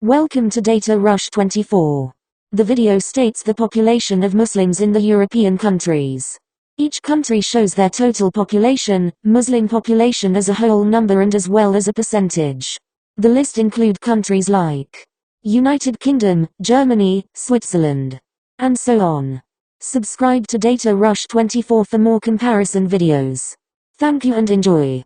Welcome to Data Rush 24. The video states the population of Muslims in the European countries. Each country shows their total population, Muslim population as a whole number and as well as a percentage. The list include countries like United Kingdom, Germany, Switzerland, and so on. Subscribe to Data Rush 24 for more comparison videos. Thank you and enjoy.